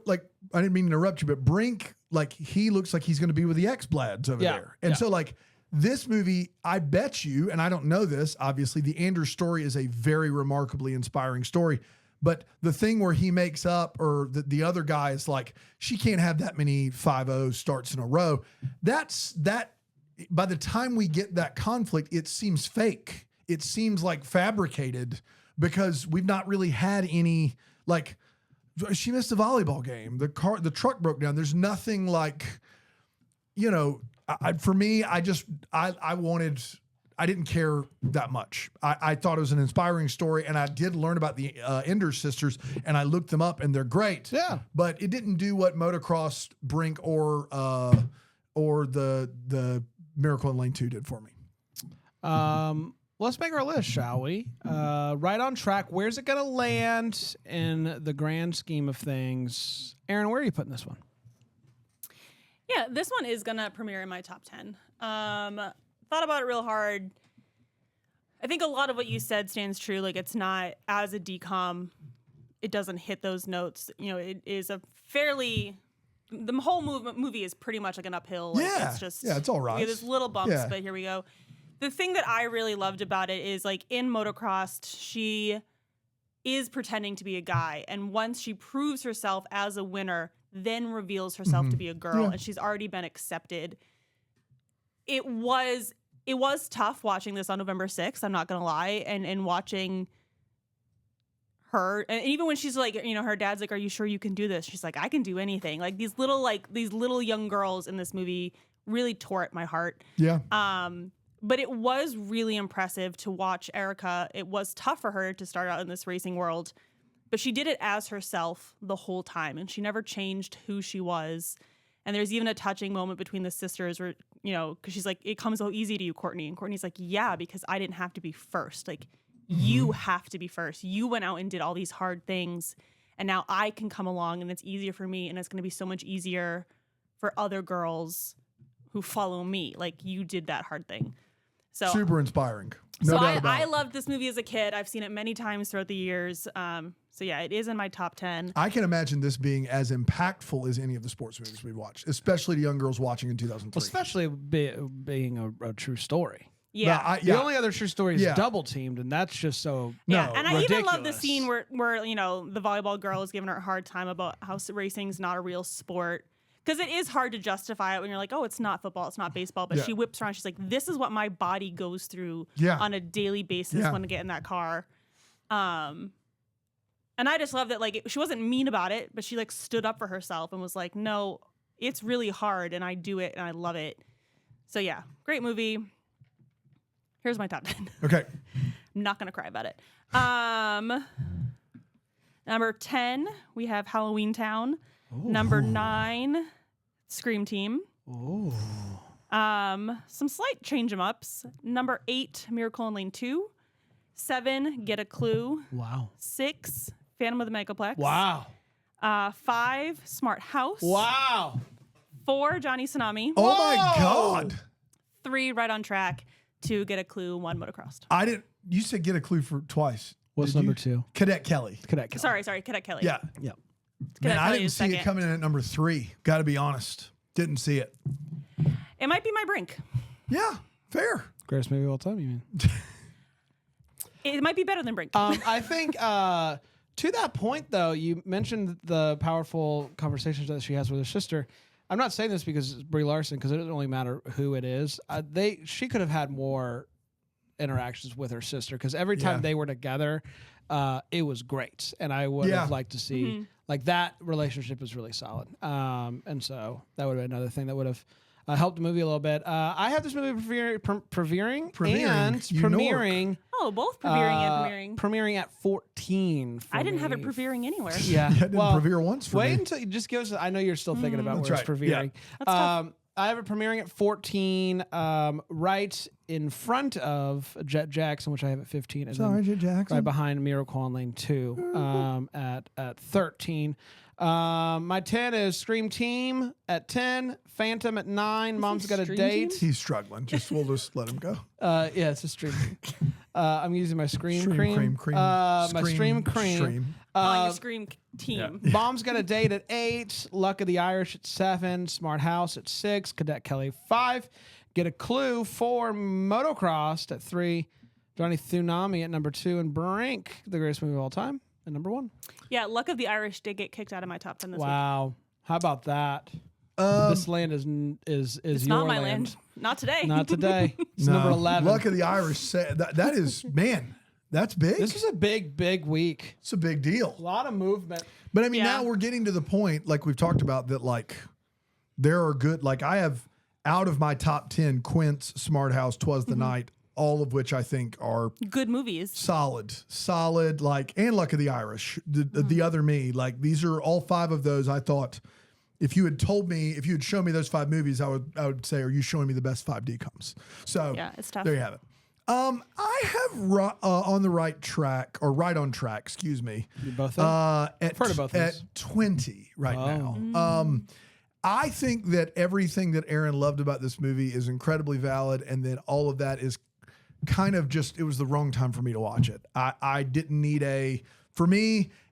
Like I didn't mean to interrupt you, but Brink, like he looks like he's going to be with the X-Blads over there, and so like. This movie, I bet you, and I don't know this, obviously, the Anders story is a very remarkably inspiring story. But the thing where he makes up, or the other guy is like, she can't have that many 5-0 starts in a row. That, by the time we get that conflict, it seems fake. It seems like fabricated because we've not really had any, like, she missed a volleyball game. The truck broke down. There's nothing like, for me, I didn't care that much. I thought it was an inspiring story, and I did learn about the Enders sisters, and I looked them up, and they're great. Yeah. But it didn't do what Motocross, Brink, or the Miracle in Lane 2 did for me. Let's make our list, shall we? Right on track. Where's it going to land in the grand scheme of things? Aaron, where are you putting this one? Yeah, this one is gonna premiere in my top 10. Thought about it real hard. I think a lot of what you said stands true. Like it's not as a DCOM, it doesn't hit those notes. It is a fairly. The whole movie is pretty much like an uphill. Like it's all right. There's little bumps, but here we go. The thing that I really loved about it is like in Motocross, she is pretending to be a guy, and once she proves herself as a winner, then reveals herself to be a girl, and she's already been accepted. It was tough watching this on November 6th, I'm not gonna lie, and watching her, and even when she's like, her dad's like, "Are you sure you can do this?" She's like, "I can do anything." Like these little young girls in this movie really tore at my heart. Yeah. But it was really impressive to watch Erica. It was tough for her to start out in this racing world, but she did it as herself the whole time, and she never changed who she was. And there's even a touching moment between the sisters where, because she's like, "It comes so easy to you, Courtney." And Courtney's like, "Yeah, because I didn't have to be first. Like, you have to be first. You went out and did all these hard things, and now I can come along, and it's easier for me, and it's going to be so much easier for other girls who follow me. Like you did that hard thing. So Super inspiring. No so doubt about I it. loved this movie as a kid. I've seen it many times throughout the years. So yeah, it is in my top 10. I can imagine this being as impactful as any of the sports movies we've watched, especially to young girls watching in 2003. Especially being a true story. Yeah. The only other true story is Yeah. Double Teamed, and that's just so Yeah, No, and I even love the ridiculous. scene where you know the volleyball girl is giving her a hard time about how racing's not a real sport because it is hard to justify it when you're like, oh, it's not football, it's not baseball, but Yeah. she whips around. She's like, this is what my body goes through Yeah. on a daily basis Yeah. when I get in that car. And I just love that she wasn't mean about it, but she like stood up for herself and was like, no, it's really hard, and I do it, and I love it. So yeah, great movie. Here's my top 10. Okay. I'm not gonna cry about it. Number 10, we have Halloween Town. Number 9, Scream Team. Ooh. Some slight change 'em ups. Number 8, Miracle in Lane 2. 7, Get a Clue. Wow. 6, Phantom of the Megaplex. Wow. 5, Smart House. Wow. 4, Johnny Tsunami. Oh my Whoa! God. 3, Right on Track. 2, Get a Clue. 1, Motocrossed. I didn't. You said get a clue for twice. What's Did number you? 2? Cadet Kelly. Cadet Kelly. Sorry, Cadet Kelly. Yeah. Yep. Cadet Man, I Kelly didn't is see it second. coming in at number 3. Got to be honest. Didn't see it. It might be my Brink. Yeah. Fair. Greatest movie of all time, you mean? It might be better than Brink. I think to that point, though, you mentioned the powerful conversations that she has with her sister. I'm not saying this because it's Brie Larson, because it doesn't really matter who it is. She could have had more interactions with her sister, because every time Yeah. they were together, it was great, and I would Yeah. have liked to see like that relationship is really solid. And so that would have been another thing that would have helped the movie a little bit. I have this movie premiering and You know it. premiering. Oh, both premiering and premiering. Premiering at 14. For I didn't have me. it premiering anywhere. Yeah. Yeah, it didn't well, premiere once for wait me. until you just give us. I know you're still thinking about That's where it's right. Yeah. premiering. That's tough. I have it premiering at 14, right in front of Jet Jackson, which I have at 15, and Sorry, then Jet Jackson. right behind Miracle on Lane 2 at 13. My 10 is Scream Team at 10, Phantom at 9, Mom's Got a Scream Date. He's struggling. We'll just let him go. Yeah, it's a Stream Team. I'm using my Scream Cream. cream. My Stream Cream. Stream. On your Scream team. Mom's Got a Date at 8, Luck of the Irish at 7, Smart House at 6, Cadet Kelly 5, Get a Clue 4, Motocrossed at 3, Johnny Tsunami at number 2, and Brink, the greatest movie of all time, at number 1. Yeah, Luck of the Irish did get kicked out of my top 10 this week. Wow, how about that? This land is It's your not my land. Not today. Not today. It's No. number 11. Luck of the Irish. That is, man, that's big. This is a big week. It's a big deal. A lot of movement. But I mean, Yeah. now we're getting to the point, like we've talked about, that like there are good, like I have out of my top 10, Quince, Smart House, 'Twas the Night, all of which I think are Good movies. solid, like, and Luck of the Irish, the other me, like these are all 5 of those. I thought if you had shown me those 5 movies, I would say, are you showing me the best 5 DComs? So Yeah, it's tough. there you have it. I have on the right track, or right on track, excuse me. You both At, heard of both of at these. 20 right now. I think that everything that Aaron loved about this movie is incredibly valid, and then all of that is kind of just, it was the wrong time for me to watch it. I didn't need a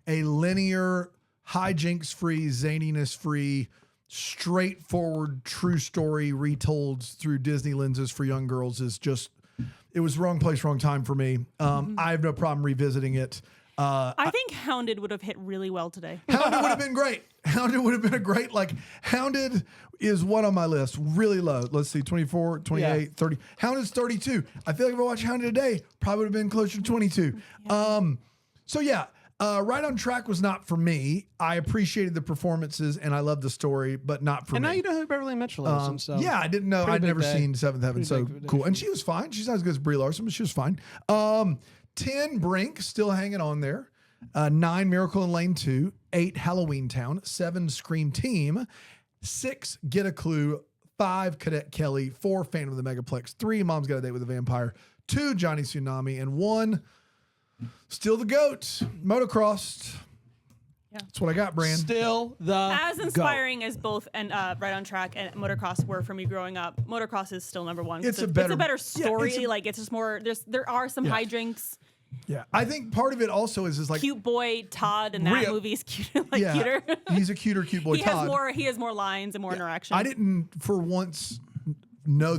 linear, hijinks-free, zaniness-free, straightforward, true story retold through Disney lenses for young girls is just, it was wrong place, wrong time for me. I have no problem revisiting it. I think Hounded would have hit really well today. Hounded would have been great. Hounded would have been a great, Hounded is one on my list, really low. Let's see, 24, 28, 30. Hounded's 32. I feel like if I watched Hounded today, probably would have been closer to 22. Right on Track was not for me. I appreciated the performances and I loved the story, but not for And me. now you know who Beverly Mitchell is. and so Yeah, I didn't know. Pretty I'd big never day. seen Seventh Heaven, so big cool. And she was fine. She's not as good as Brie Larson, but she was fine. 10, Brink, still hanging on there. 9, Miracle in Lane 2. 8, Halloween Town. 7, Scream Team. 6, Get a Clue. 5, Cadet Kelly. 4, Phantom of the Megaplex. 3, Mom's Got a Date with a Vampire. 2, Johnny Tsunami. And 1, still the GOAT, Motocrossed. That's what I got, Brand. Still the As inspiring as both and Right on Track and Motocross were for me growing up, Motocross is still number one. It's a better Yeah, story. it's a- Like it's just more. There are some hijinks. Yeah, I think part of it also is like Cute boy Todd in that Real- movie is cute, cuter. he's a cute boy. He Todd. has more lines and more interaction. I didn't for once know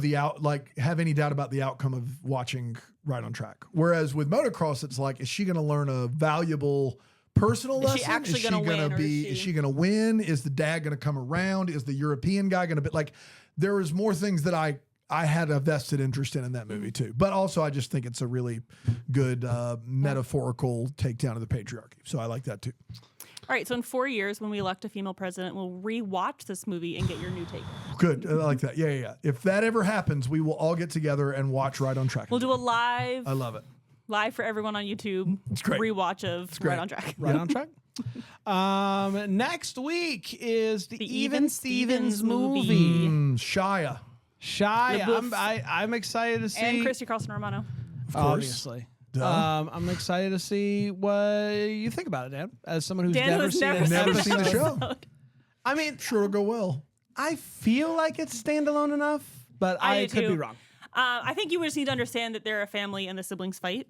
have any doubt about the outcome of watching Right on Track. Whereas with motocross, it's like, is she going to learn a valuable personal lesson? Is she actually is she gonna gonna win, or be? is Is she- she going to win? Is the dad going to come around? Is the European guy going to be like? There is more things that I had a vested interest in that movie too. But also, I just think it's a really good metaphorical takedown of the patriarchy. So I like that too. All right, so in 4 years, when we elect a female president, we'll rewatch this movie and get your new take. Good. I like that. Yeah. If that ever happens, we will all get together and watch Right on Track. We'll do a live I love it. for everyone on YouTube. It's great. Rewatch of great. Right on Track. Right on track. Next week is the Even Stevens movie. Shia. Shy. LaBeouf. I'm excited to see. And Christy Carlson Romano. Of course. Obviously. Duh. I'm excited to see what you think about it, Dan. As someone who's Dan never has seen never an seen Never the seen the episode. show. I mean, Sure it'll go well. I feel like it's standalone enough, but I do could too. be wrong. I think you just need to understand that they're a family and the siblings fight.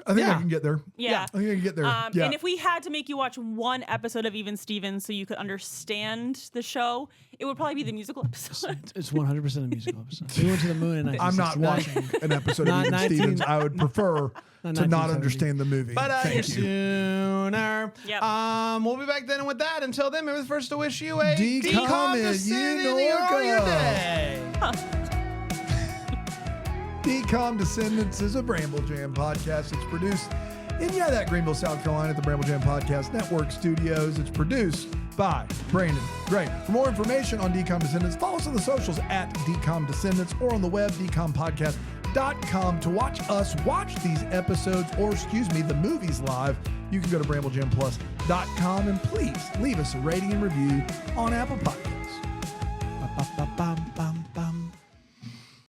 I think I Yeah. can get there. Yeah. I think I can get there. Yeah. And if we had to make you watch one episode of Even Stevens so you could understand the show, it would probably be the musical episode. It's 100% a musical episode. We went to the moon in I'm not 1969. watching an episode Not of Even 19 Stevens. I would prefer to not 1970. understand the movie. But Thank you. sooner. Yep. We'll be back then. And with that, until then, remember the first to wish you a Decom descent in in your Yorka. day. Decom Descendants is a Bramble Jam podcast. It's produced in Greenville, South Carolina at the Bramble Jam Podcast Network Studios. It's produced by Brandon Gray. For more information on Decom Descendants, follow us on the socials at Decom Descendants or on the web, decompodcast.com. To watch us watch these episodes, or the movies live, you can go to bramblejamplus.com and please leave us a rating and review on Apple Podcasts. Ba-ba-ba-bum.